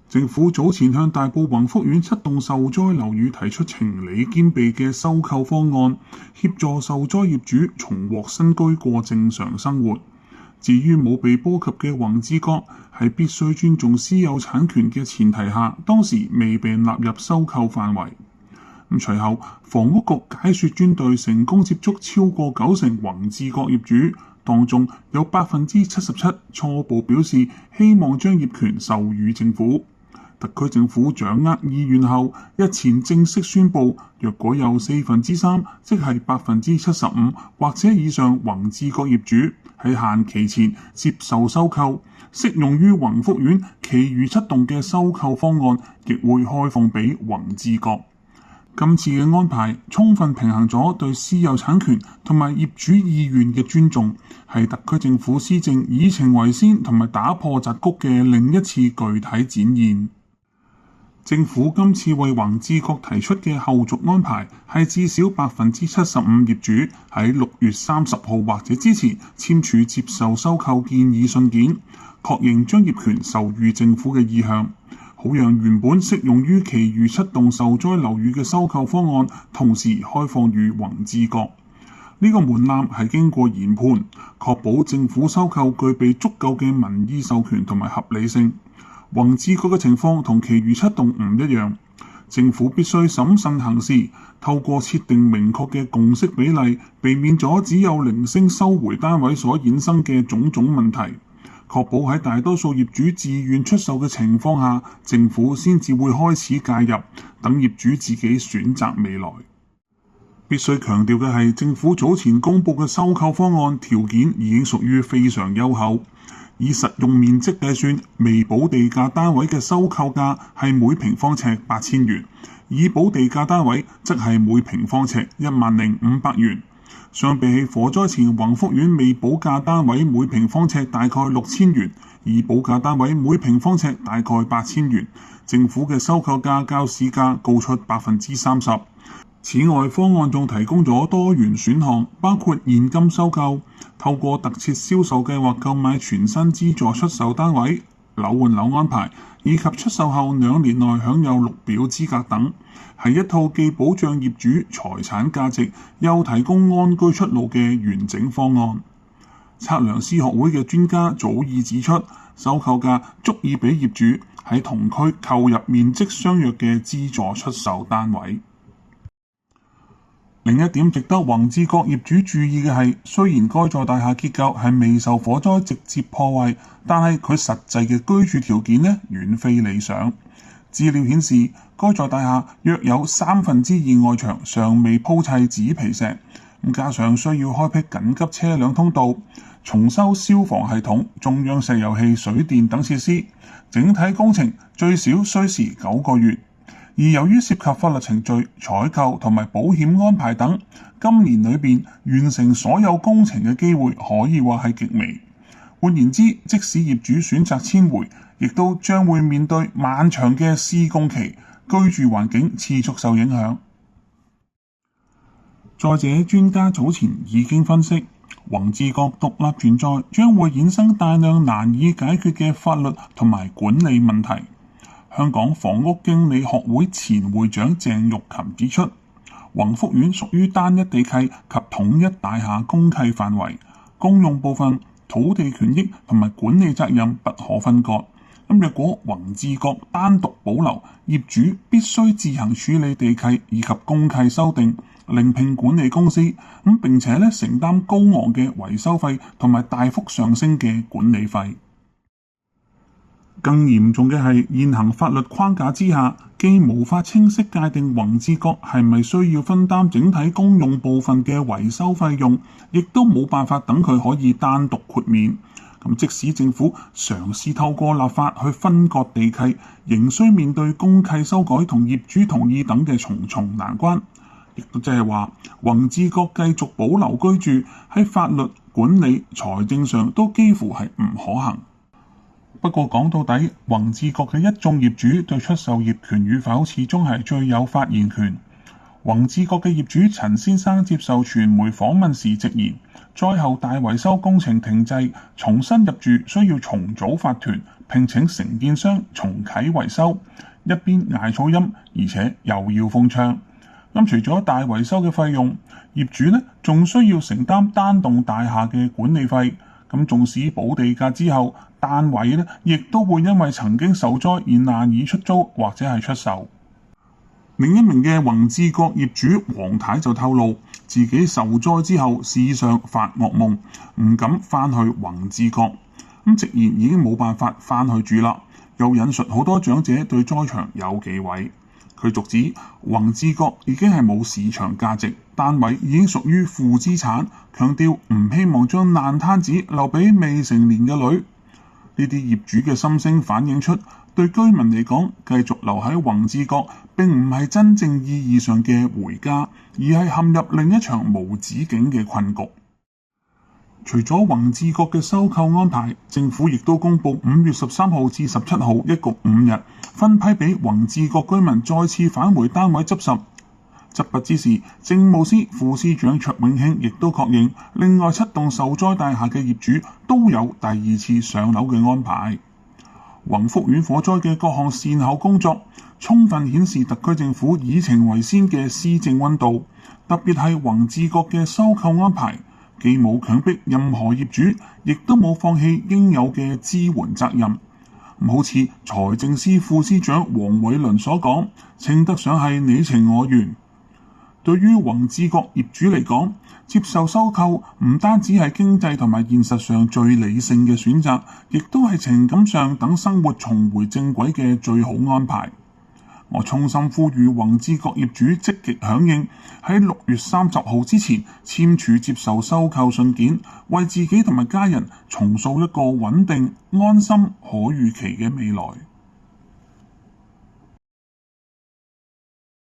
政府早前向大埔宏福苑7棟受災樓宇提出情理兼備嘅收購方案，協助受災業主重獲新居過正常生活。至於冇被波及嘅宏志閣，喺必須尊重私有產權嘅前提下，當時未被納入收購範圍。隨後房屋局解說專隊成功接觸超過90%宏志閣業主，當中有77%初步表示希望將業權授予政府。特區政府掌握意願後，日前正式宣布，若果有3%，即係75%或者以上宏志閣業主喺限期前接受收購，適用於宏福苑其餘7棟嘅收購方案，亦會開放俾宏志閣。今次嘅安排充分平衡咗對私有產權同埋業主意願嘅尊重，係特區政府施政以情為先同埋打破桎梏嘅另一次具體展現。政府今次為宏志閣提出嘅後續安排係至少75%業主喺6月30號或者之前簽署接受收購建議信件，確認將業權授予政府嘅意向，好讓原本適用於其餘7棟受災樓宇嘅收購方案同時開放予宏志閣。呢個門檻係經過研判，確保政府收購具備足夠嘅民意授權同埋合理性。宏志閣嘅情況同其餘7棟唔一樣，政府必須審慎行事，透過設定明確嘅共識比例，避免咗只有零星收回單位所衍生嘅種種問題，確保喺大多數業主自願出售嘅情況下，政府先至會開始介入，等業主自己選擇未來。必須強調嘅係，政府早前公布嘅收購方案條件已經屬於非常優厚。以實用面積計算，未補地價單位嘅收購價係每平方尺8000元，以補地價單位則係每平方尺10500元。相比起火災前宏福苑未補價單位每平方尺大概6000元，以補價單位每平方尺大概8000元，政府嘅收購價較市價高出30%。此外，方案仲提供咗多元選項，包括現金收購、透過特設銷售計劃購買全新資助出售單位、樓換樓安排，以及出售後2年內享有綠表資格等，係一套既保障業主財產價值，又提供安居出路嘅完整方案。測量師學會嘅專家早已指出，收購價足以俾業主喺同區購入面積相若嘅資助出售單位。另一點值得宏志閣業主注意嘅係，雖然該座大廈結構係未受火災直接破壞，但係佢實際嘅居住條件遠非理想。資料顯示，該座大廈約有2/3外牆尚未鋪砌紙皮石，加上需要開闢緊急車輛通道、重修消防系統、中央石油氣、水電等設施，整體工程最少需時9個月。而由於涉及法律程序、採購同埋保險安排等，今年裏邊完成所有工程嘅機會可以話係極微。換言之，即使業主選擇遷回，亦都將會面對漫長嘅施工期，居住環境持續受影響。再者，專家早前已經分析，宏志閣獨立存在將會衍生大量難以解決嘅法律同埋管理問題。香港房屋經理學會前會長鄭玉琴指出，宏福苑屬於單一地契及統一大廈公契範圍，公用部分土地權益同埋管理責任不可分割。若果宏志閣單獨保留，業主必須自行處理地契以及公契修訂，另聘管理公司，並且承擔高昂嘅維修費同埋大幅上升嘅管理費。更嚴重嘅係，現行法律框架之下，既無法清晰界定宏志閣係咪需要分擔整體公用部分嘅維修費用，亦都冇辦法等佢可以單獨豁免。即使政府嘗試透過立法去分割地契，仍需面對公契修改同業主同意等嘅重重難關。亦都即係話，宏志閣繼續保留居住喺法律、管理、財政上都幾乎係唔可行。不過講到底，宏志閣嘅一眾業主對出售業權與否，始終係最有發言權。宏志閣嘅業主陳先生接受傳媒訪問時直言，災後大維修工程停滯，重新入住需要重組法團，聘請承建商重啟維修，一邊捱噪音，而且又要封窗。除咗大維修嘅費用，業主呢仲需要承擔單棟大廈嘅管理費。縱使補地價之後，單位呢亦都會因為曾經受災而難以出租或者係出售。另一名嘅宏志閣業主黃太就透露，自己受災之後時常發噩夢，唔敢翻去宏志閣，直言已經冇辦法翻去住啦。又引述好多長者對災場有忌諱，佢續指宏志閣已經係冇市場價值，單位已經屬於負資產，強調唔希望將爛攤子留俾未成年嘅女。呢啲業主嘅心聲反映出，對居民嚟講，繼續留喺宏志閣並唔係真正意義上嘅回家，而係陷入另一場無止境嘅困局。除咗宏志閣嘅收購安排，政府亦都公布5月13號至17號一共5日分批俾宏志閣居民再次返回單位執拾。執筆之時，政務司副司長卓永興亦都確認，另外7棟受災大廈嘅業主都有第2次上樓嘅安排。宏福苑火災嘅各項善後工作，充分顯示特區政府以情為先嘅施政溫度，特別係宏志閣嘅收購安排，既冇強迫任何業主，亦都冇放棄應有嘅支援責任。好似財政司副司長黃偉綸所講，稱得上係你情我願。對於宏志閣業主嚟講，接受收購唔單止係經濟同埋現實上最理性嘅選擇，亦都係情感上等生活重回正軌嘅最好安排。我衷心呼籲宏志閣業主積極響應，喺6月30號之前簽署接受收購信件，為自己同埋家人重塑一個穩定、安心、可預期嘅未來。